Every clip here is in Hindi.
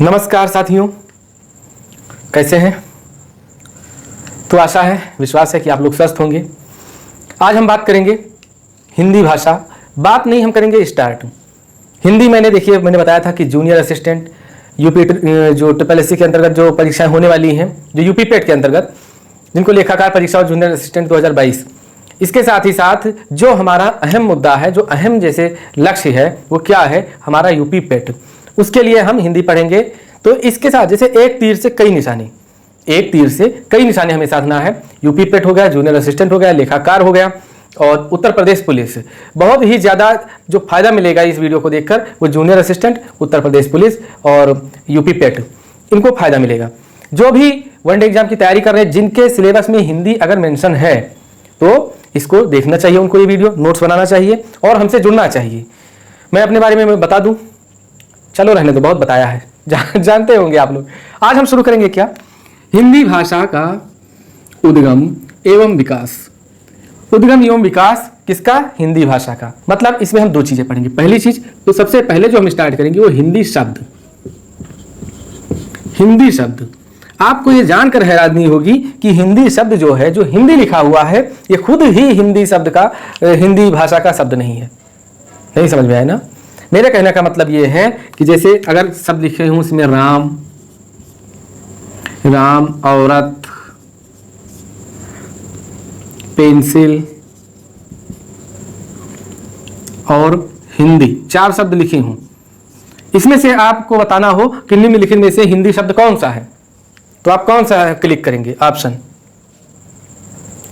नमस्कार साथियों, कैसे हैं? तो आशा है, विश्वास है कि आप लोग स्वस्थ होंगे। आज हम बात करेंगे हिंदी भाषा। बात नहीं हम करेंगे स्टार्ट। हिंदी मैंने बताया था कि जूनियर असिस्टेंट यूपी जो SSC के अंतर्गत जो परीक्षाएं होने वाली हैं, जो यूपी पेट के अंतर्गत, जिनको लेखाकार परीक्षा और जूनियर असिस्टेंट 2022, इसके साथ ही साथ जो हमारा अहम मुद्दा है, जो अहम जैसे लक्ष्य है, वो क्या है? हमारा यूपी पेट। उसके लिए हम हिंदी पढ़ेंगे। तो इसके साथ जैसे एक तीर से कई निशाने हमें साधना है। यूपी पेट हो गया, जूनियर असिस्टेंट हो गया, लेखाकार हो गया और उत्तर प्रदेश पुलिस। बहुत ही ज़्यादा जो फायदा मिलेगा इस वीडियो को देखकर, वो junior assistant, Uttar Pradesh police और यूपी पेट, इनको फायदा मिलेगा। जो भी वनडे एग्जाम की तैयारी कर रहे हैं, जिनके सिलेबस में हिंदी अगर मेंशन है, तो इसको देखना चाहिए, उनको ये वीडियो नोट्स बनाना चाहिए और हमसे जुड़ना चाहिए। मैं अपने बारे में बता दूं, चलो रहने दो, बहुत बताया है, जानते होंगे आप लोग। आज हम शुरू करेंगे क्या? हिंदी भाषा का उद्गम एवं विकास। उद्गम एवं विकास किसका? हिंदी भाषा का। मतलब इसमें हम दो चीजें पढ़ेंगे। पहली चीज तो सबसे पहले जो हम स्टार्ट करेंगे वो हिंदी शब्द। हिंदी शब्द आपको ये जानकर हैरानी होगी कि हिंदी शब्द जो है, जो हिंदी लिखा हुआ है, ये खुद ही हिंदी शब्द का, हिंदी भाषा का शब्द नहीं है। नहीं समझ में आया ना? मेरे कहने का मतलब ये है कि जैसे अगर शब्द लिखे हूं इसमें राम, औरत, पेंसिल और हिंदी, 4 शब्द लिखे हूं। इसमें से आपको बताना हो कि निम्नलिखित में से हिंदी शब्द कौन सा है, तो आप कौन सा क्लिक करेंगे? ऑप्शन।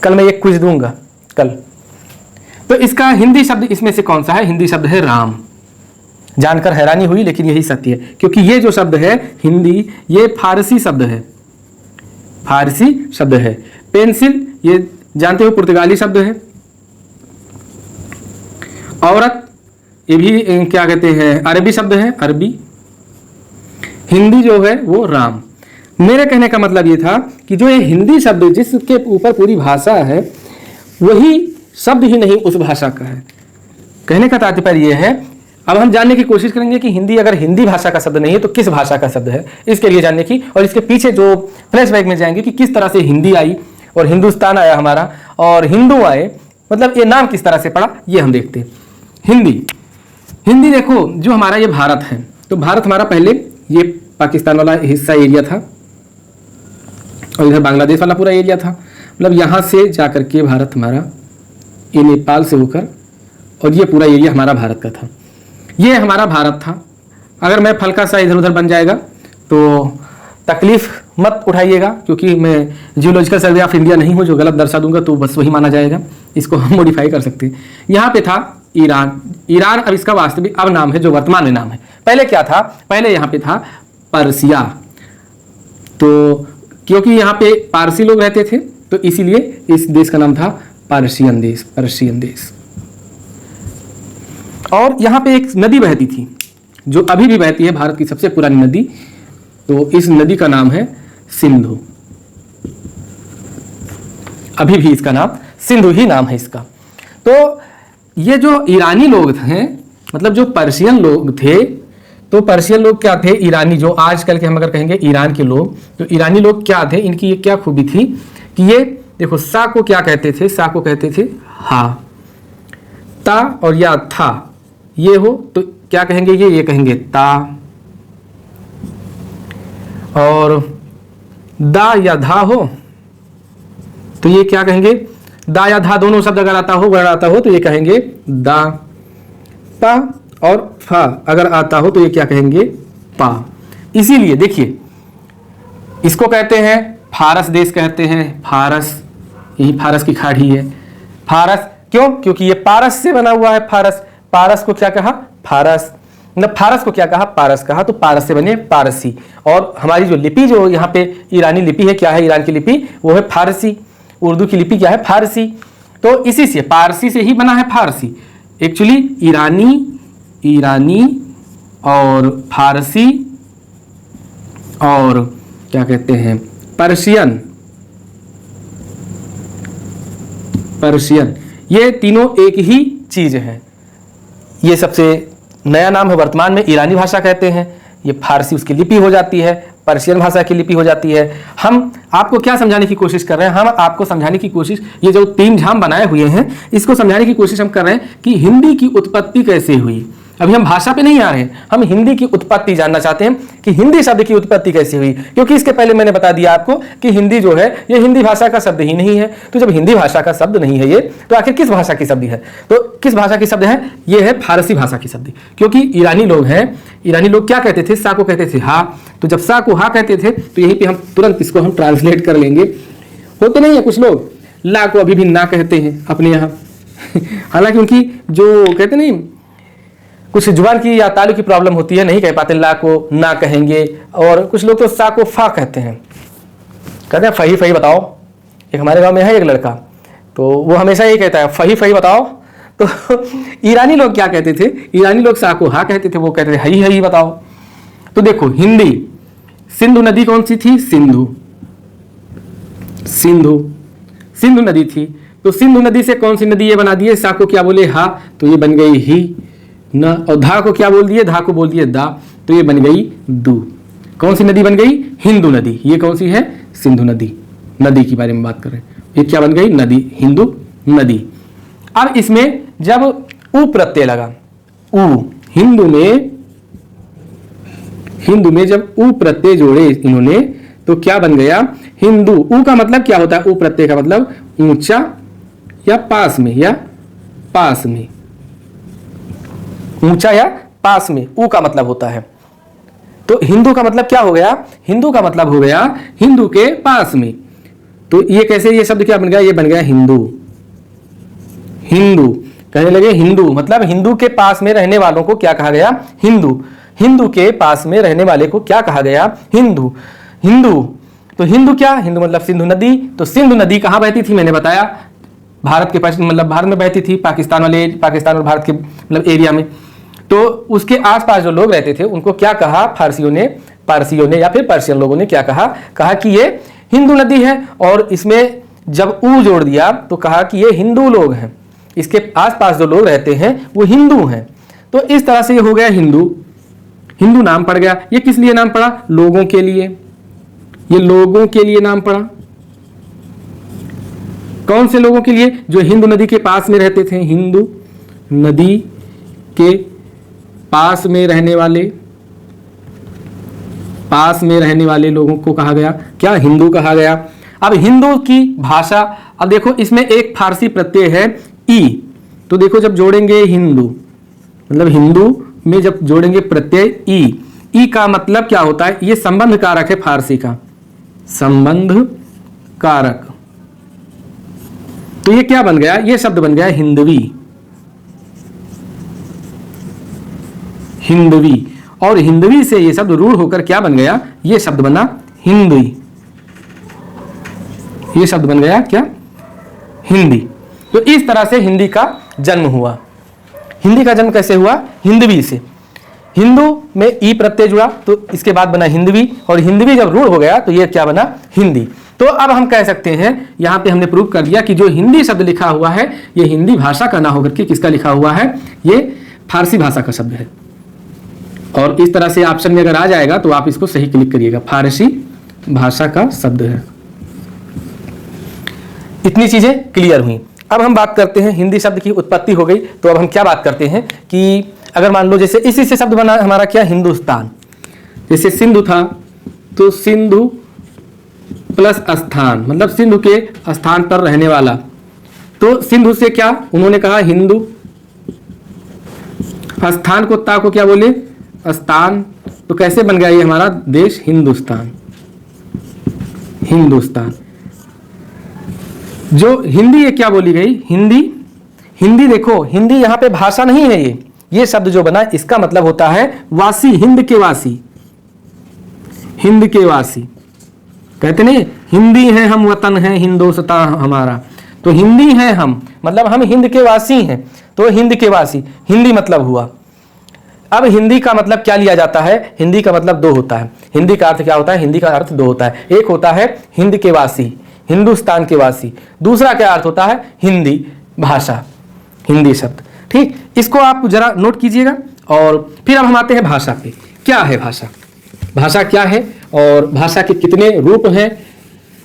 कल मैं एक क्विज दूंगा कल। तो इसका हिंदी शब्द इसमें से कौन सा है? हिंदी शब्द है राम। जानकर हैरानी हुई, लेकिन यही सत्य है, क्योंकि ये जो शब्द है हिंदी, ये फारसी शब्द है। फारसी शब्द है। पेंसिल, ये जानते हो पुर्तगाली शब्द है। औरत, ये भी क्या कहते हैं, अरबी शब्द है, अरबी। हिंदी जो है वो राम। मेरे कहने का मतलब ये था कि जो ये हिंदी शब्द जिसके ऊपर पूरी भाषा है, वही शब्द ही नहीं उस भाषा का है। कहने का तात्पर्य यह है, अब हम जानने की कोशिश करेंगे कि हिंदी अगर हिंदी भाषा का शब्द नहीं है तो किस भाषा का शब्द है, इसके लिए जानने की, और इसके पीछे जो फ्लैशबैक में जाएंगे कि किस तरह से हिंदी आई और हिंदुस्तान आया हमारा और हिंदू आए, मतलब ये नाम किस तरह से पड़ा, ये हम देखते हैं। हिंदी देखो, जो हमारा ये भारत है, तो भारत हमारा पहले ये पाकिस्तान वाला हिस्सा एरिया था और इधर बांग्लादेश वाला पूरा एरिया था। मतलब यहाँ से जाकर के भारत हमारा, ये नेपाल से होकर, और ये पूरा एरिया हमारा भारत का था। ये हमारा भारत था। अगर मैं हल्का सा इधर उधर बन जाएगा तो तकलीफ मत उठाइएगा, क्योंकि मैं जियोलॉजिकल सर्वे ऑफ इंडिया नहीं हूँ, जो गलत दर्शा दूंगा तो बस वही माना जाएगा। इसको हम मॉडिफाई कर सकते हैं। यहाँ पे था ईरान अब इसका वास्तविक अब नाम है, जो वर्तमान में नाम है। पहले क्या था? पहले यहाँ पे था पर्सिया। तो क्योंकि यहाँ पे पारसी लोग रहते थे, तो इसीलिए इस देश का नाम था पर्शियन देश। और यहाँ पे एक नदी बहती थी, जो अभी भी बहती है, भारत की सबसे पुरानी नदी। तो इस नदी का नाम है सिंधु। अभी भी इसका नाम सिंधु ही नाम है इसका। तो ये जो ईरानी लोग थे, मतलब जो पर्शियन लोग थे, तो पर्शियन लोग क्या थे? ईरानी, जो आजकल के हम अगर कहेंगे ईरान के लोग, तो ईरानी लोग क्या थे? इनकी ये क्या खूबी थी कि ये देखो, सा को क्या कहते थे? सा को कहते थे हा। ता और या था ये हो तो क्या कहेंगे? ये कहेंगे ता। और दा या धा हो तो ये क्या कहेंगे? दा या धा दोनों शब्द अगर आता हो, वर्ण आता हो, तो ये कहेंगे दा। पा और फा अगर आता हो तो ये क्या कहेंगे? पा। इसीलिए देखिए, इसको कहते हैं फारस देश, कहते हैं फारस। यही फारस की खाड़ी है फारस। क्यों? क्योंकि ये पारस से बना हुआ है। पारस को क्या कहा? फारस। मतलब फारस को क्या कहा? पारस कहा। तो पारस से बने पारसी। और हमारी जो लिपि, जो यहाँ पे ईरानी लिपि है, क्या है ईरान की लिपि? वो है फारसी। उर्दू की लिपि क्या है? फारसी। तो इसी से, पारसी से ही बना है फारसी। एक्चुअली ईरानी और फारसी और क्या कहते हैं, पर्शियन, ये तीनों एक ही चीज है। ये सबसे नया नाम है, वर्तमान में ईरानी भाषा कहते हैं। ये फारसी उसकी लिपि हो जाती है, पर्शियन भाषा की लिपि हो जाती है। हम आपको क्या समझाने की कोशिश कर रहे हैं, हम आपको समझाने की कोशिश, ये जो तीन झाम बनाए हुए हैं इसको समझाने की कोशिश हम कर रहे हैं कि हिंदी की उत्पत्ति कैसे हुई। अभी हम भाषा पे नहीं आ रहे हैं, हम हिंदी की उत्पत्ति जानना चाहते हैं कि हिंदी शब्द की उत्पत्ति कैसे हुई, क्योंकि इसके पहले मैंने बता दिया आपको कि हिंदी जो है ये हिंदी भाषा का शब्द ही नहीं है। तो जब हिंदी भाषा का शब्द नहीं है ये, तो आखिर किस भाषा की शब्द है? तो किस भाषा की शब्द है? ये है फारसी भाषा की शब्द, क्योंकि ईरानी लोग हैं, ईरानी लोग क्या कहते थे? सा को कहते थे हा। तो जब सा को हा कहते थे तो यहीं पे हम तुरंत इसको हम ट्रांसलेट कर लेंगे। होते नहीं है कुछ लोग ला को अभी भी ना कहते हैं अपने यहाँ हालांकि उनकी जो कहते नहीं कुछ जुबान की या तालु की प्रॉब्लम होती है, नहीं कह पाते, ला को ना कहेंगे। और कुछ लोग तो सा को फा कहते हैं, कहते हैं फही फही बताओ। एक हमारे गांव में है एक लड़का, तो वो हमेशा यही कहता है फही फही बताओ। तो ईरानी लोग क्या कहते थे? ईरानी लोग सा को हा कहते थे, वो कहते थे हई हई बताओ। तो देखो हिंदी, सिंधु नदी कौन सी थी? सिंधु, सिंधु, सिंधु नदी थी। तो सिंधु नदी से कौन सी नदी ये बना दिए? सा को क्या बोले? हा, तो ये बन गई ही न। और धा को क्या बोल दिए? धा को बोल दिए दा, तो ये बन गई दू। कौन सी नदी बन गई? हिंदू नदी। ये कौन सी है? सिंधु नदी। नदी के बारे में बात कर रहे हैं। ये क्या बन गई? नदी, हिंदू नदी। अब इसमें जब उ प्रत्यय लगा, उ, हिंदू में जब उ प्रत्यय जोड़े इन्होंने, तो क्या बन गया? हिंदू। उ का मतलब क्या होता है? उ प्रत्यय का मतलब ऊंचा या पास में, या पास में, ऊंचा या पास में, ऊ का मतलब होता है। तो हिंदू का मतलब क्या हो गया? हिंदू का मतलब हो गया हिंदू के पास में। तो ये कैसे, ये शब्द क्या बन गया? ये बन गया हिंदू। हिंदू कहने लगे हिंदू मतलब हिंदू के पास में रहने वालों को क्या कहा गया? हिंदू। हिंदू के पास में रहने वाले को क्या कहा गया? हिंदू। हिंदू, तो हिंदू क्या? हिंदू मतलब सिंधु नदी। तो सिंधु नदी कहाँ बहती थी? मैंने बताया भारत के पश्चिम, मतलब भारत में बहती थी, पाकिस्तान और भारत के मतलब एरिया में। तो उसके आसपास जो लोग रहते थे उनको क्या कहा? पारसियों ने या फिर पर्शियन लोगों ने क्या कहा? कहा कि ये हिंदू नदी है। और इसमें जब ऊ जोड़ दिया तो कहा कि ये हिंदू लोग हैं, इसके आसपास जो लोग रहते हैं वो हिंदू हैं। तो इस तरह से ये हो गया हिंदू। हिंदू नाम पड़ गया। ये किस लिए नाम पड़ा? लोगों के लिए। ये लोगों के लिए नाम पड़ा। कौन से लोगों के लिए? जो हिंदू नदी के पास में रहते थे। हिंदू नदी के पास में रहने वाले लोगों को कहा गया क्या? हिंदू कहा गया। अब हिंदू की भाषा, अब देखो इसमें एक फारसी प्रत्यय है ई। तो देखो जब जोड़ेंगे हिंदू, मतलब हिंदू में जब जोड़ेंगे प्रत्यय ई का मतलब क्या होता है? ये संबंध कारक है फारसी का, संबंध कारक। तो ये क्या बन गया? ये शब्द बन गया हिंदवी। हिंदवी, और हिंदवी से ये शब्द रूढ़ होकर क्या बन गया? ये शब्द बना हिंदी। ये शब्द बन गया क्या? हिंदी। तो इस तरह से हिंदी का जन्म हुआ। हिंदी का जन्म कैसे हुआ? हिंदवी से। हिंदू में ई प्रत्यय जुड़ा तो इसके बाद बना हिंदवी, और हिंदवी जब रूढ़ हो गया तो ये क्या बना? हिंदी। तो अब हम कह सकते हैं, यहां पे हमने प्रूव कर दिया कि जो हिंदी शब्द लिखा हुआ है ये हिंदी भाषा का ना होकर के किसका लिखा हुआ है? ये फारसी भाषा का शब्द है। और इस तरह से ऑप्शन में अगर आ जाएगा तो आप इसको सही क्लिक करिएगा, फारसी भाषा का शब्द है। इतनी चीजें क्लियर हुई। अब हम बात करते हैं, हिंदी शब्द की उत्पत्ति हो गई, तो अब हम क्या बात करते हैं कि अगर मान लो जैसे इसी से शब्द बना हमारा क्या? हिंदुस्तान। जैसे सिंधु था तो सिंधु प्लस स्थान, मतलब सिंधु के स्थान पर रहने वाला। तो सिंधु से क्या उन्होंने कहा? हिंदू। स्थान को ता को क्या बोले? स्थान। तो कैसे बन गया ये हमारा देश? हिंदुस्तान। हिंदुस्तान। जो हिंदी ये क्या बोली गई? हिंदी। हिंदी देखो, हिंदी यहां पे भाषा नहीं है। ये शब्द जो बना इसका मतलब होता है वासी, हिंद के वासी। हिंद के वासी कहते नहीं, हिंदी है हम, वतन है हिंदुस्तान हमारा। तो हिंदी है हम, मतलब हम हिंद के वासी हैं। तो हिंद के वासी, हिंदी मतलब हुआ। अब हिंदी का मतलब क्या लिया जाता है? हिंदी का मतलब दो होता है। हिंदी का अर्थ क्या होता है? हिंदी का अर्थ दो होता है। एक होता है हिंद के वासी, हिंदुस्तान के वासी। दूसरा क्या अर्थ होता है? हिंदी भाषा, हिंदी शब्द। ठीक, इसको आप जरा नोट कीजिएगा। और फिर अब हम आते हैं भाषा पे। क्या है भाषा? भाषा क्या है और भाषा के कितने रूप हैं,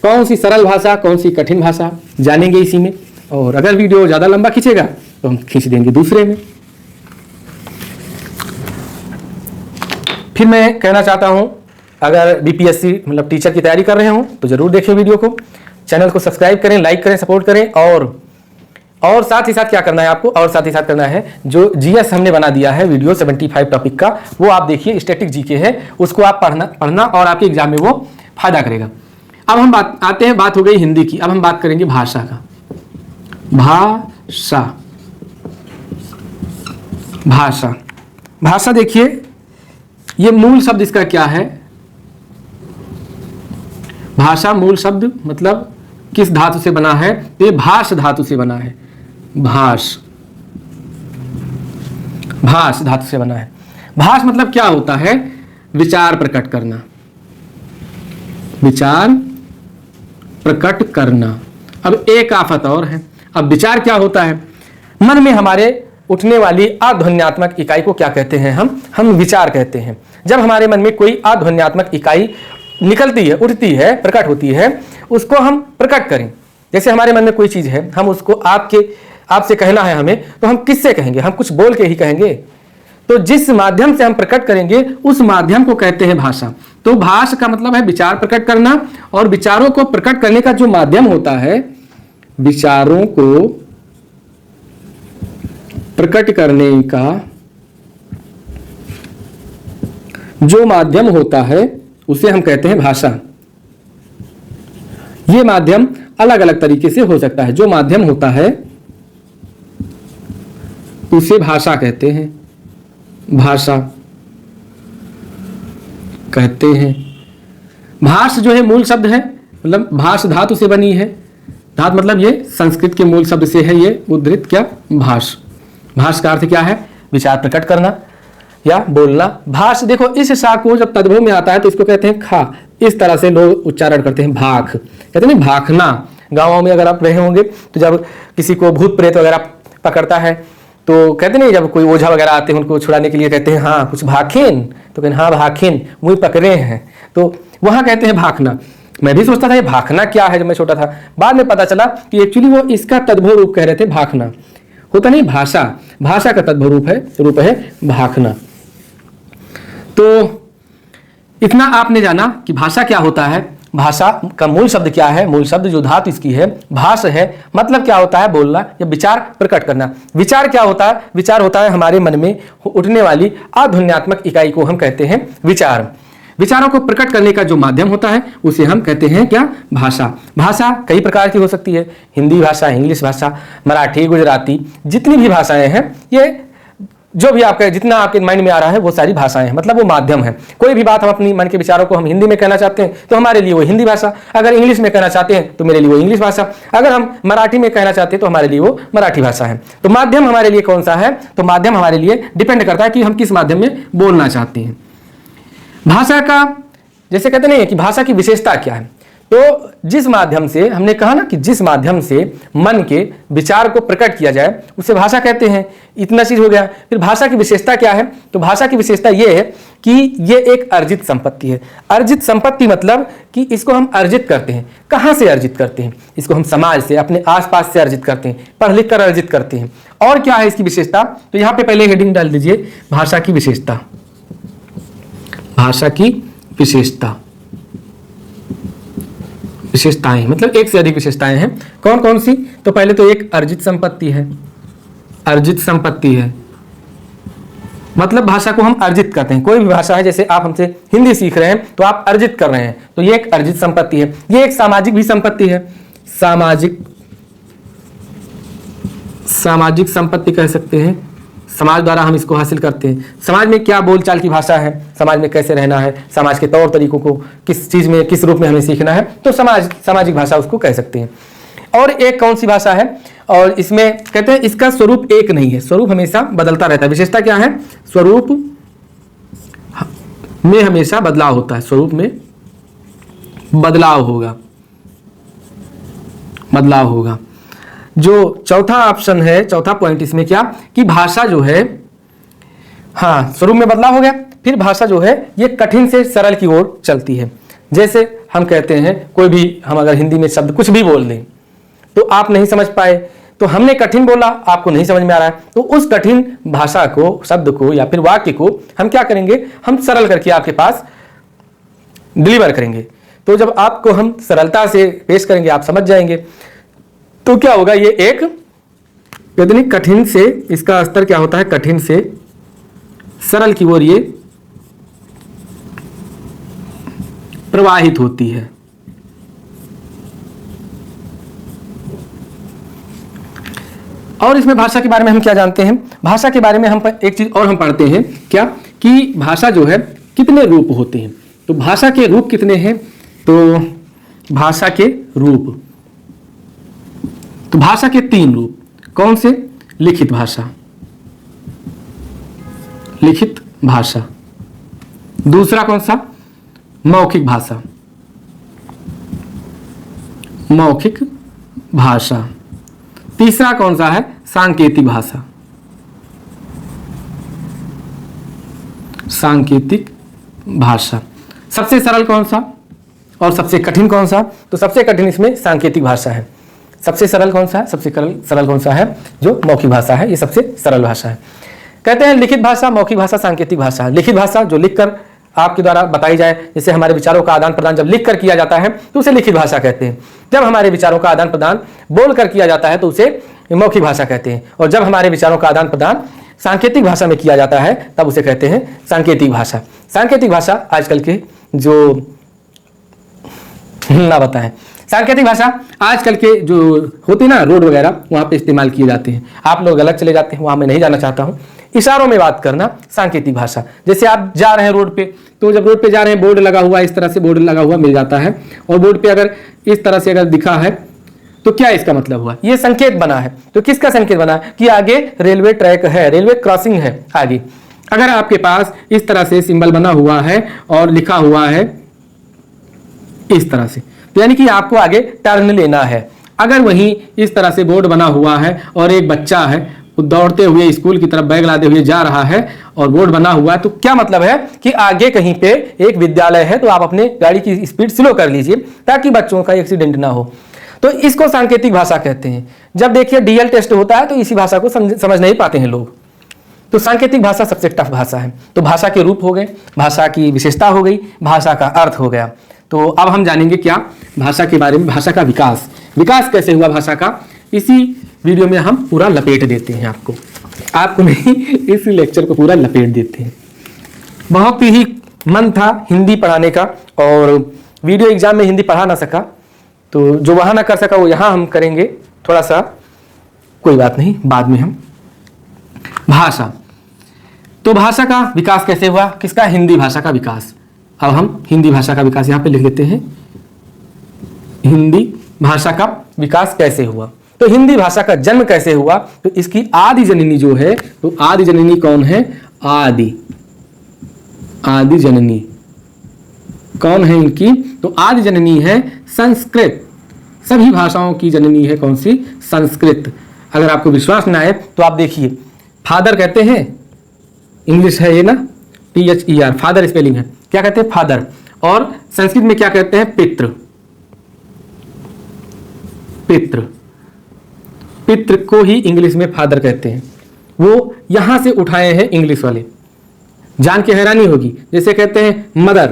कौन सी सरल भाषा, कौन सी कठिन भाषा, जानेंगे इसी में। और अगर वीडियो ज़्यादा लंबा खींचेगा तो हम खींच देंगे दूसरे में। फिर मैं कहना चाहता हूं, अगर बीपीएससी मतलब टीचर की तैयारी कर रहे हो तो जरूर देखें वीडियो को, चैनल को सब्सक्राइब करें, लाइक करें, सपोर्ट करें। और साथ ही साथ क्या करना है आपको, और साथ ही साथ करना है जो जीएस हमने बना दिया है वीडियो 75 टॉपिक का, वो आप देखिए, स्टैटिक जीके है, उसको आप पढ़ना और आपके एग्जाम में वो फायदा करेगा। अब हम बात हो गई हिंदी की, अब हम बात करेंगे भाषा का। भाषा देखिए, ये मूल शब्द इसका क्या है। भाषा मूल शब्द मतलब किस धातु से बना है, तो ये भाष धातु से बना है। भाष धातु से बना है। भाष मतलब क्या होता है, विचार प्रकट करना, विचार प्रकट करना। अब एक आफत और है, अब विचार क्या होता है, मन में हमारे उठने वाली अध्वन्यात्मक इकाई को क्या कहते हैं, हम विचार कहते हैं। जब हमारे मन में कोई अध्वन्यात्मक इकाई निकलती है, उठती है, प्रकट होती है, उसको हम प्रकट करें। जैसे हमारे मन में कोई चीज है, हम उसको आपसे कहना है हमें, तो हम किससे कहेंगे, हम कुछ बोल के ही कहेंगे। तो जिस माध्यम से हम प्रकट करेंगे उस माध्यम को कहते हैं भाषा। तो भाषा का मतलब है विचार प्रकट करना, और विचारों को प्रकट करने का जो माध्यम होता है, विचारों को प्रकट करने का जो माध्यम होता है उसे हम कहते हैं भाषा। यह माध्यम अलग अलग तरीके से हो सकता है। जो माध्यम होता है उसे भाषा कहते हैं, भाषा कहते हैं। भाष जो है मूल शब्द है, मतलब भाष धातु से बनी है। धातु मतलब ये संस्कृत के मूल शब्द से है ये उद्धृत, क्या, भाष। भाष का अर्थ क्या है, विचार प्रकट करना या बोलना। भाष देखो, इस शा को जब तद्भव में आता है तो इसको कहते हैं खा। इस तरह से लोग उच्चारण करते हैं, भाख कहते हैं, भाखना। गाँवों में अगर आप रहे होंगे तो जब किसी को भूत प्रेत वगैरह पकड़ता है तो कहते नहीं, जब कोई ओझा वगैरह आते हैं उनको छुड़ाने के लिए कहते हैं हाँ कुछ भाखिन, तो कहते हाँ भाखिन, मुझे पकड़े हैं, तो वहाँ कहते हैं भाखना। मैं भी सोचता था ये भाखना क्या है जब मैं छोटा था, बाद में पता चला कि एक्चुअली वो इसका तद्भव रूप कह रहे थे, भाखना होता नहीं, भाषा का तद्भव रूप है भाखना। तो इतना आपने जाना कि भाषा क्या होता है, भाषा का मूल शब्द क्या है, मूल शब्द जो धातु इसकी है भाष है, मतलब क्या होता है, बोलना या विचार प्रकट करना। विचार क्या होता है, विचार होता है हमारे मन में उठने वाली अध्वन्यात्मक इकाई को हम कहते हैं विचार। विचारों को प्रकट करने का जो माध्यम होता है उसे हम कहते हैं क्या, भाषा। भाषा कई प्रकार की हो सकती है, हिंदी भाषा, इंग्लिश भाषा, मराठी, गुजराती, जितनी भी भाषाएं हैं, ये जो भी आपका जितना आपके माइंड में आ रहा है वो सारी भाषाएं हैं, मतलब वो माध्यम है। कोई भी बात हम अपनी मन के विचारों को हम हिंदी में कहना चाहते हैं तो हमारे लिए वो हिंदी भाषा, अगर इंग्लिश में कहना चाहते हैं तो मेरे लिए वो इंग्लिश भाषा, अगर हम मराठी में कहना चाहते हैं तो हमारे लिए वो मराठी भाषा है। तो माध्यम हमारे लिए कौन सा है, तो माध्यम हमारे लिए डिपेंड करता है कि हम किस माध्यम में बोलना चाहते हैं। भाषा का जैसे कहते नहीं है कि भाषा की विशेषता क्या है, तो जिस माध्यम से हमने कहा ना कि जिस माध्यम से मन के विचार को प्रकट किया जाए उसे भाषा कहते हैं। इतना चीज हो गया। फिर भाषा की विशेषता क्या है, तो भाषा की विशेषता यह है कि ये एक अर्जित संपत्ति है। अर्जित संपत्ति मतलब कि इसको हम अर्जित करते हैं। कहाँ से अर्जित करते हैं, इसको हम समाज से, अपने आसपास से अर्जित करते हैं, पढ़ लिख कर अर्जित करते हैं। और क्या है इसकी विशेषता, तो यहाँ पे पहले हेडिंग डाल दीजिए, भाषा की विशेषता। भाषा की विशेषताएं मतलब एक से अधिक विशेषताएं हैं। कौन कौन सी, तो पहले तो एक अर्जित संपत्ति है। अर्जित संपत्ति है मतलब भाषा को हम अर्जित करते हैं। कोई भी भाषा है, जैसे आप हमसे हिंदी सीख रहे हैं तो आप अर्जित कर रहे हैं, तो ये एक अर्जित संपत्ति है। ये एक सामाजिक भी संपत्ति है, सामाजिक संपत्ति कह सकते हैं। समाज द्वारा हम इसको हासिल करते हैं। समाज में क्या बोलचाल की भाषा है, समाज में कैसे रहना है, समाज के तौर तरीकों को किस चीज में, किस रूप में हमें सीखना है, तो सामाजिक भाषा उसको कह सकते हैं। और एक कौन सी भाषा है, और इसमें कहते हैं इसका स्वरूप एक नहीं है, स्वरूप हमेशा बदलता रहता है। विशेषता क्या है, स्वरूप में हमेशा बदलाव होता है, स्वरूप में बदलाव होगा। जो चौथा ऑप्शन है, चौथा पॉइंट इसमें क्या, कि भाषा जो है, हाँ स्वरूप में बदलाव हो गया। फिर भाषा जो है ये कठिन से सरल की ओर चलती है। जैसे हम कहते हैं कोई भी, हम अगर हिंदी में शब्द कुछ भी बोल दें तो आप नहीं समझ पाए, तो हमने कठिन बोला, आपको नहीं समझ में आ रहा है, तो उस कठिन भाषा को, शब्द को या फिर वाक्य को हम क्या करेंगे, हम सरल करके आपके पास डिलीवर करेंगे। तो जब आपको हम सरलता से पेश करेंगे आप समझ जाएंगे। तो क्या होगा, ये एक कितनी कठिन से, इसका स्तर क्या होता है, कठिन से सरल की ओर ये प्रवाहित होती है। और इसमें भाषा के बारे में हम क्या जानते हैं, भाषा के बारे में हम एक चीज और हम पढ़ते हैं क्या, कि भाषा जो है कितने रूप होते हैं। तो भाषा के रूप कितने हैं, तो भाषा के रूप, तो भाषा के 3 रूप, कौन से, लिखित भाषा, लिखित भाषा, दूसरा कौन सा, मौखिक भाषा, मौखिक भाषा, तीसरा कौन सा है, सांकेतिक भाषा, सांकेतिक भाषा। सबसे सरल कौन सा और सबसे कठिन कौन सा, तो सबसे कठिन इसमें सांकेतिक भाषा है। सबसे सरल कौन सा है, सबसे सरल कौन सा है, जो मौखिक भाषा है, ये सबसे सरल भाषा है। कहते हैं लिखित भाषा, मौखिक भाषा, सांकेतिक भाषा। लिखित भाषा जो लिखकर आपके द्वारा बताई जाए, जैसे हमारे विचारों का आदान प्रदान जब लिख कर किया जाता है तो उसे लिखित भाषा कहते हैं। जब हमारे विचारों का आदान प्रदान बोल कर किया जाता है तो उसे मौखिक भाषा कहते हैं। और जब हमारे विचारों का आदान प्रदान सांकेतिक भाषा में किया जाता है तब उसे कहते हैं सांकेतिक भाषा। सांकेतिक भाषा आजकल के जो ना बताएं, सांकेतिक भाषा आजकल के जो होती है ना, रोड वगैरह, वहाँ पे इस्तेमाल किए जाते हैं। आप लोग अलग चले जाते हैं, वहाँ मैं नहीं जाना चाहता हूँ। इशारों में बात करना सांकेतिक भाषा। जैसे आप जा रहे हैं रोड पे, तो जब रोड पे जा रहे हैं, बोर्ड लगा हुआ, इस तरह से बोर्ड लगा हुआ मिल जाता है, और बोर्ड पे अगर इस तरह से अगर दिखा है तो क्या इसका मतलब हुआ, ये संकेत बना है। तो किसका संकेत बना है, कि आगे रेलवे ट्रैक है, रेलवे क्रॉसिंग है आगे। अगर आपके पास इस तरह से सिंबल बना हुआ है और लिखा हुआ है इस तरह से, तो यानी कि आपको आगे टर्न लेना है। अगर वहीं इस तरह से बोर्ड बना हुआ है और एक बच्चा है वो दौड़ते हुए स्कूल की तरफ बैग लादे हुए जा रहा है और बोर्ड बना हुआ है, तो क्या मतलब है कि आगे कहीं पे एक विद्यालय है, तो आप अपने गाड़ी की स्पीड स्लो कर लीजिए ताकि बच्चों का एक्सीडेंट ना हो। तो इसको सांकेतिक भाषा कहते हैं। जब देखिए डीएल टेस्ट होता है तो इसी भाषा को समझ नहीं पाते हैं लोग। तो सांकेतिक भाषा सबसे टफ भाषा है। तो भाषा के रूप हो गए, भाषा की विशेषता हो गई, भाषा का अर्थ हो गया। तो अब हम जानेंगे क्या, भाषा के बारे में, भाषा का विकास, विकास कैसे हुआ भाषा का, इसी वीडियो में हम पूरा लपेट देते हैं। आपको नहीं, इस लेक्चर को पूरा लपेट देते हैं। बहुत ही मन था हिंदी पढ़ाने का, और वीडियो एग्जाम में हिंदी पढ़ा ना सका, तो जो वहाँ ना कर सका वो यहाँ हम करेंगे थोड़ा सा, कोई बात नहीं, बाद में हम। भाषा, तो भाषा का विकास कैसे हुआ, किसका, हिंदी भाषा का विकास। अब हम हिंदी भाषा का विकास यहाँ पे लिख लेते हैं, हिंदी भाषा का विकास कैसे हुआ। तो हिंदी भाषा का जन्म कैसे हुआ, तो इसकी आदि जननी जो है, तो आदि जननी कौन है, आदि जननी कौन है इनकी, तो आदि जननी है संस्कृत। सभी भाषाओं की जननी है कौन सी, संस्कृत। अगर आपको विश्वास ना आए तो आप देखिए, फादर कहते हैं, इंग्लिश है ये ना, PHER, फादर स्पेलिंग है, क्या कहते हैं, फादर। और संस्कृत में क्या कहते हैं, पितृ। पितृ, पितृ को ही इंग्लिश में फादर कहते हैं। वो यहां से उठाए हैं इंग्लिश वाले, जान के हैरानी होगी। जैसे कहते हैं मदर,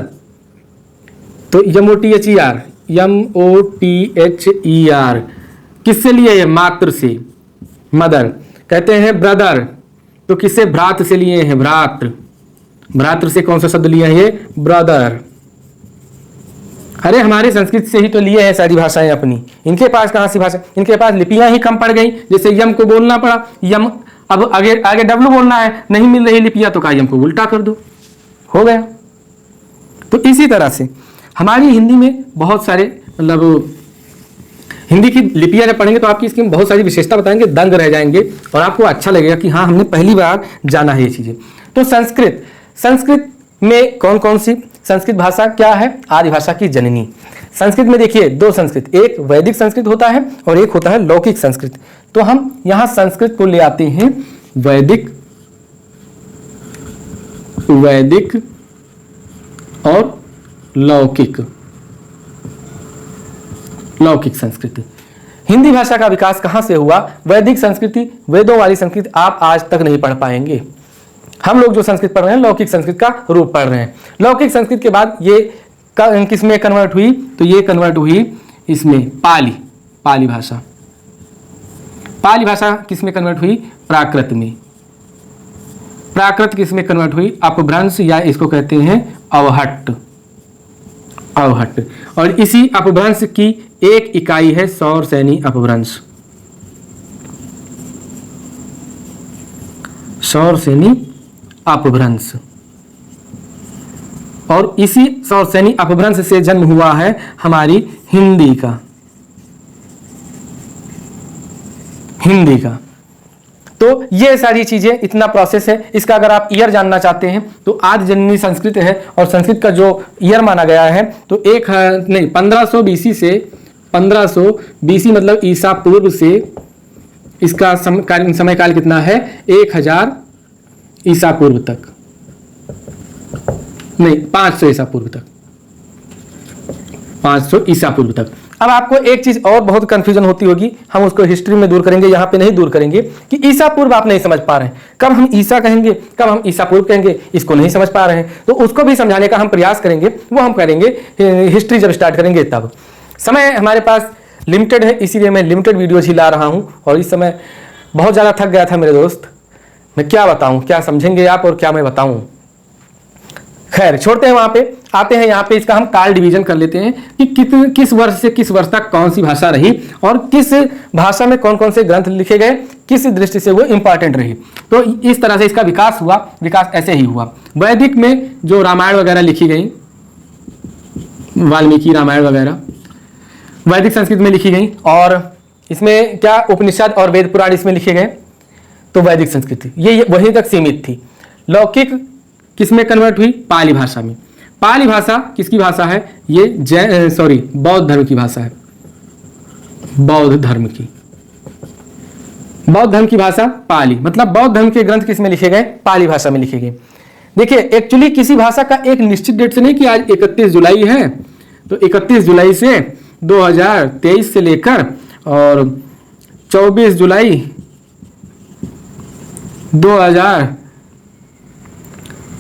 तो MOTHER, MOTHER किससे लिए है, मातृ से, मदर। कहते हैं ब्रदर, तो किससे, भ्रात से लिए हैं, भ्रातृ। भ्रातृ से कौन सा शब्द लिया है, ये ब्रदर। अरे हमारे संस्कृत से ही तो लिए हैं सारी भाषाएं अपनी, इनके पास कहां सी भाषा, इनके पास लिपियां ही कम पड़ गई। जैसे यम को बोलना पड़ा, यम, अब आगे डब्लू बोलना है, नहीं मिल रही लिपियां, तो कहा यम को उल्टा कर दो, हो गया। तो इसी तरह से हमारी हिंदी में बहुत सारे, मतलब हिंदी की लिपियां जब पढ़ेंगे तो आपकी इसकी बहुत सारी विशेषता बताएंगे, दंग रह जाएंगे, और आपको अच्छा लगेगा कि हाँ हमने पहली बार जाना है ये चीजें। तो संस्कृत, संस्कृत में कौन कौन सी, संस्कृत भाषा क्या है, आदि भाषा की जननी। संस्कृत में देखिए दो संस्कृत, एक वैदिक संस्कृत होता है और एक होता है लौकिक संस्कृत। तो हम यहाँ संस्कृत को ले आते हैं वैदिक वैदिक और लौकिक संस्कृति। हिंदी भाषा का विकास कहाँ से हुआ? वैदिक संस्कृति, वेदों वाली संस्कृति आप आज तक नहीं पढ़ पाएंगे। हम लोग जो संस्कृत पढ़ रहे हैं लौकिक संस्कृत का रूप पढ़ रहे हैं। लौकिक संस्कृत के बाद ये किसमें कन्वर्ट हुई? तो ये कन्वर्ट हुई इसमें पाली भाषा। पाली भाषा किसमें कन्वर्ट हुई? प्राकृत में। प्राकृत किसमें कन्वर्ट हुई? अपभ्रंश, या इसको कहते हैं अवहट्ट। और इसी अपभ्रंश की एक इकाई है सौरसेनी अपभ्रंश। सौरसेनी अपभ्रंश, और इसी सौरसेनी अपभ्रंश से जन्म हुआ है हमारी हिंदी का। तो ये सारी चीजें, इतना प्रोसेस है। इसका अगर आप ईयर जानना चाहते हैं तो आदि जननी संस्कृत है, और संस्कृत का जो ईयर माना गया है तो 1500 बीसी से 1500 बीसी मतलब ईसा पूर्व से इसका समयकाल कितना है? 1000 ईसा पूर्व तक, नहीं 500 ईसा पूर्व तक, 500 ईसा पूर्व तक। अब आपको एक चीज और बहुत कंफ्यूजन होती होगी, हम उसको हिस्ट्री में दूर करेंगे, यहाँ पे नहीं दूर करेंगे, कि ईसा पूर्व आप नहीं समझ पा रहे हैं, कब हम ईसा कहेंगे, कब हम ईसा पूर्व कहेंगे, इसको नहीं समझ पा रहे हैं। तो उसको भी समझाने का हम प्रयास करेंगे, वो हम करेंगे हिस्ट्री जब स्टार्ट करेंगे तब। समय हमारे पास लिमिटेड है, इसीलिए मैं लिमिटेड वीडियोज ही ला रहा हूँ, और इस समय बहुत ज़्यादा थक गया था मेरे दोस्त। मैं क्या बताऊँ, क्या समझेंगे आप और क्या मैं बताऊँ। खैर छोड़ते हैं, वहां पे आते हैं। यहाँ पे इसका हम काल डिवीजन कर लेते हैं कि किस वर्ष से किस वर्ष तक कौन सी भाषा रही, और किस भाषा में कौन कौन से ग्रंथ लिखे गए, किस दृष्टि से वो इंपॉर्टेंट रही। तो इस तरह से इसका विकास हुआ। विकास ऐसे ही हुआ। वैदिक में जो रामायण वगैरह लिखी गई, वाल्मीकि रामायण वगैरह वैदिक संस्कृत में लिखी गई, और इसमें क्या उपनिषद और वेद पुराण इसमें लिखे गए, तो वैदिक संस्कृति ये वहीं तक सीमित थी। लौकिक किसमें कन्वर्ट हुई? पाली भाषा में। पाली भाषा किसकी भाषा है? ये बौद्ध धर्म की भाषा है। बौद्ध धर्म की भाषा पाली, मतलब बौद्ध धर्म के ग्रंथ किसमें लिखे गए? पाली भाषा में लिखे गए। देखिए एक्चुअली किसी भाषा का एक निश्चित डेट से नहीं कि आज 31 जुलाई है तो 31 जुलाई से 2023 से लेकर और 24 जुलाई 2000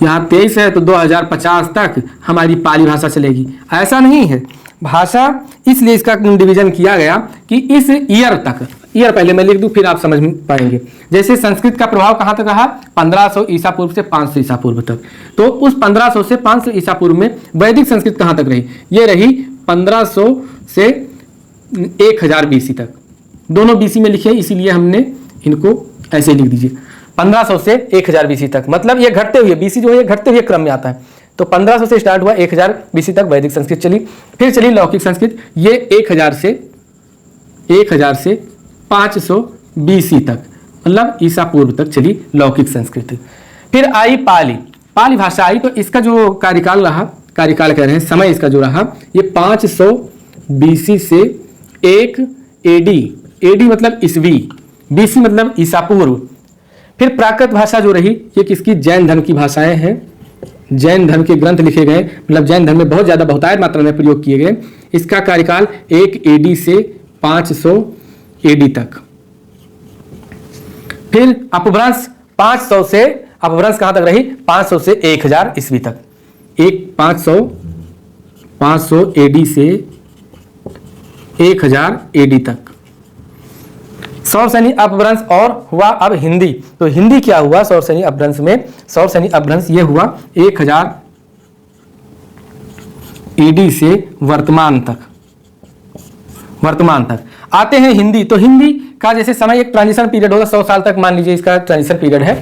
यहाँ 23 है तो 2050 तक हमारी पाली भाषा चलेगी, ऐसा नहीं है। भाषा इसलिए इसका डिवीजन किया गया कि इस ईयर तक, ईयर पहले मैं लिख दूं फिर आप समझ पाएंगे। जैसे संस्कृत का प्रभाव कहाँ तक रहा? 1500 ईसा पूर्व से 500 ईसा पूर्व तक। तो उस 1500 से 500 ईसा पूर्व में वैदिक संस्कृत कहाँ तक रही? ये रही 1500 से 1000 बीसी तक। दोनों बीसी में लिखे, इसीलिए हमने इनको ऐसे लिख दीजिए 1500 से 1000 बीसी तक। मतलब ये घटते हुए, बीसी जो है ये घटते हुए क्रम में आता है। तो 1500 से स्टार्ट हुआ, 1000 बीसी तक वैदिक संस्कृत चली। फिर चली लौकिक संस्कृत, ये 1000 से 500 बीसी तक, मतलब ईसा पूर्व तक चली लौकिक संस्कृत। फिर आई पाली भाषा आई, तो इसका जो कार्यकाल रहा, कार्यकाल कह रहे हैं समय इसका जो रहा, ये 500 बीसी से 1 एडी मतलब ईसवी, बीसी मतलब ईसा पूर्व। फिर प्राकृत भाषा जो रही, ये किसकी? जैन धर्म की भाषाएं हैं। जैन धर्म के ग्रंथ लिखे गए, मतलब जैन धर्म में बहुत ज्यादा बहुतायत मात्रा में प्रयोग किए गए। इसका कार्यकाल 1 एडी से 500 एडी तक। फिर अपभ्रंश 500 से, अपभ्रंश कहां तक रही? 500 से 1000 ईस्वी तक। 500 एडी से 1000 एडी तक। सौरसेनी अपभ्रंश और हुआ अब हिंदी। तो हिंदी क्या हुआ सौरसेनी अपभ्रंश में? सौरसेनी अपभ्रंश ये हुआ 1000 ईडी से वर्तमान तक। आते हैं हिंदी। तो हिंदी का जैसे समय एक ट्रांजिशन पीरियड होगा, 100 साल तक मान लीजिए इसका ट्रांजिशन पीरियड है,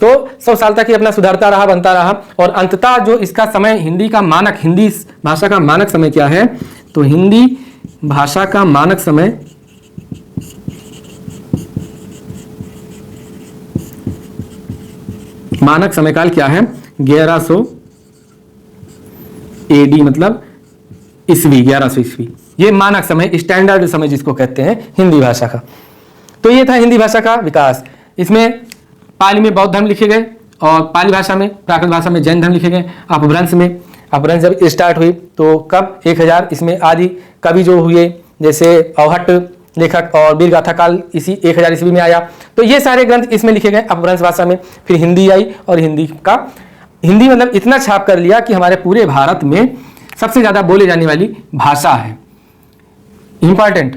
तो 100 साल तक ये अपना सुधारता रहा, बनता रहा, और अंततः जो इसका समय हिंदी का मानक, हिंदी भाषा का मानक समय क्या है? तो हिंदी भाषा का मानक समय मानक समयकाल क्या है? 1100 एडी मतलब ईस्वी, 1100 ईस्वी। ये मानक समय, स्टैंडर्ड समय जिसको कहते हैं हिंदी भाषा का। तो ये था हिंदी भाषा का विकास। इसमें पाली में बौद्ध धर्म लिखे गए और पाली भाषा में, प्राकृत भाषा में जैन धर्म लिखे गए। अपभ्रंश में, अपभ्रंश जब स्टार्ट हुई तो कब 1000 इसमें आदि कवि जो हुए, जैसे अवहट लेखक और वीर गाथा काल इसी 1000 ईस्वी में आया। तो ये सारे ग्रंथ इसमें लिखे गए अपभ्रंश भाषा में। फिर हिंदी आई और हिंदी मतलब इतना छाप कर लिया कि हमारे पूरे भारत में सबसे ज़्यादा बोले जाने वाली भाषा है। इंपॉर्टेंट,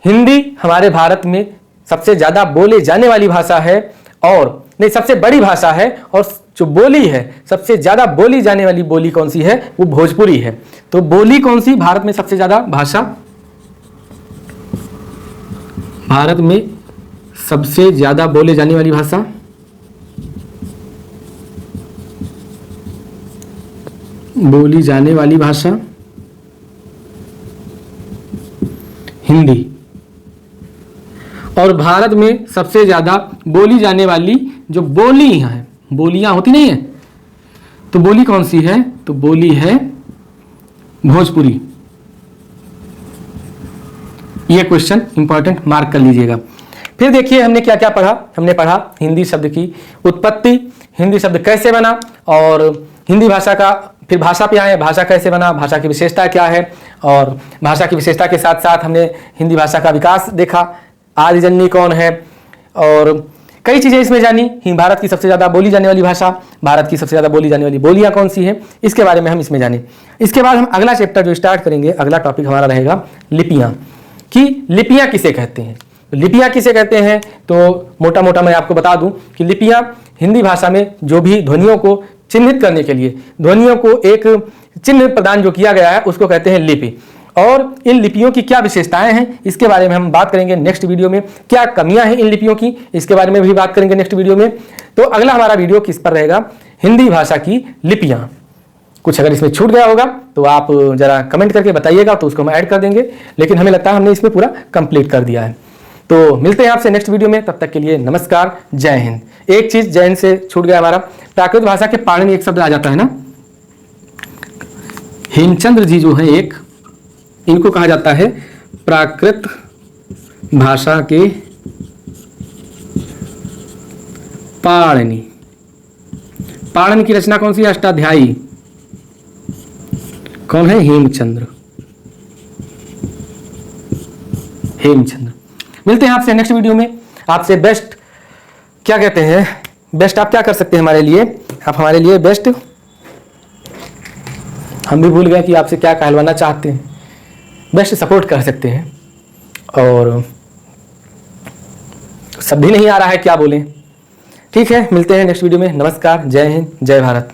हिंदी हमारे भारत में सबसे ज़्यादा बोले जाने वाली भाषा है, और नहीं सबसे बड़ी भाषा है, और जो बोली है सबसे ज़्यादा बोली जाने वाली बोली कौन सी है, वो भोजपुरी है। तो बोली कौन सी भारत में सबसे ज़्यादा भाषा, भारत में सबसे ज़्यादा बोले जाने वाली भाषा बोली जाने वाली भाषा हिंदी। और भारत में सबसे ज़्यादा बोली जाने वाली जो बोली हैं, बोलियां होती नहीं है, तो बोली कौन सी है, तो बोली है भोजपुरी। ये क्वेश्चन इंपॉर्टेंट मार्क कर लीजिएगा। फिर देखिए हमने क्या क्या पढ़ा। हमने पढ़ा हिंदी शब्द की उत्पत्ति, हिंदी शब्द कैसे बना, और हिंदी भाषा का, फिर भाषा पे आए, भाषा कैसे बना, भाषा की विशेषता क्या है, और भाषा की विशेषता के साथ साथ हमने हिंदी भाषा का विकास देखा, आदि जननी कौन है, और कई चीज़ें इसमें जानी। भारत की सबसे ज़्यादा बोली जाने वाली भाषा, भारत की सबसे ज़्यादा बोली जाने वाली बोलियाँ कौन सी हैं, इसके बारे में हम इसमें जाने। इसके बाद हम अगला चैप्टर जो स्टार्ट करेंगे, अगला टॉपिक हमारा रहेगा लिपियाँ, कि लिपियाँ किसे कहते हैं। लिपियाँ किसे कहते हैं, तो मोटा मोटा मैं आपको बता दूं कि लिपियाँ हिंदी भाषा में जो भी ध्वनियों को चिन्हित करने के लिए, ध्वनियों को एक चिन्ह प्रदान जो किया गया है, उसको कहते हैं लिपि। और इन लिपियों की क्या विशेषताएं हैं, इसके बारे में हम बात करेंगे नेक्स्ट वीडियो में। क्या कमियां हैं इन लिपियों की, इसके बारे में भी बात करेंगे नेक्स्ट वीडियो में। तो अगला हमारा वीडियो किस पर रहेगा, हिंदी भाषा की लिपियाँ। कुछ अगर इसमें छूट गया होगा तो आप जरा कमेंट करके बताइएगा, तो उसको हम ऐड कर देंगे, लेकिन हमें लगता है हमने इसमें पूरा कंप्लीट कर दिया है। तो मिलते हैं आपसे नेक्स्ट वीडियो में, तब तक के लिए नमस्कार, जय हिंद। एक चीज जय हिंद से छूट गया हमारा, प्राकृत भाषा के पाणिनि एक शब्द आ जाता है ना, हेमचंद्र जी जो है एक, इनको कहा जाता है प्राकृत भाषा के पाणिनि। पाणिनि की रचना कौन सी है, अष्टाध्यायी। कौन है, हेमचंद्र। हेमचंद्र। मिलते हैं आपसे नेक्स्ट वीडियो में। आपसे बेस्ट क्या कहते हैं, बेस्ट आप क्या कर सकते हैं हमारे लिए, आप हमारे लिए बेस्ट, हम भी भूल गए कि आपसे क्या कहलवाना चाहते हैं, बेस्ट सपोर्ट कर सकते हैं। और सब भी नहीं आ रहा है क्या बोलें। ठीक है, मिलते हैं नेक्स्ट वीडियो में। नमस्कार, जय हिंद, जय भारत।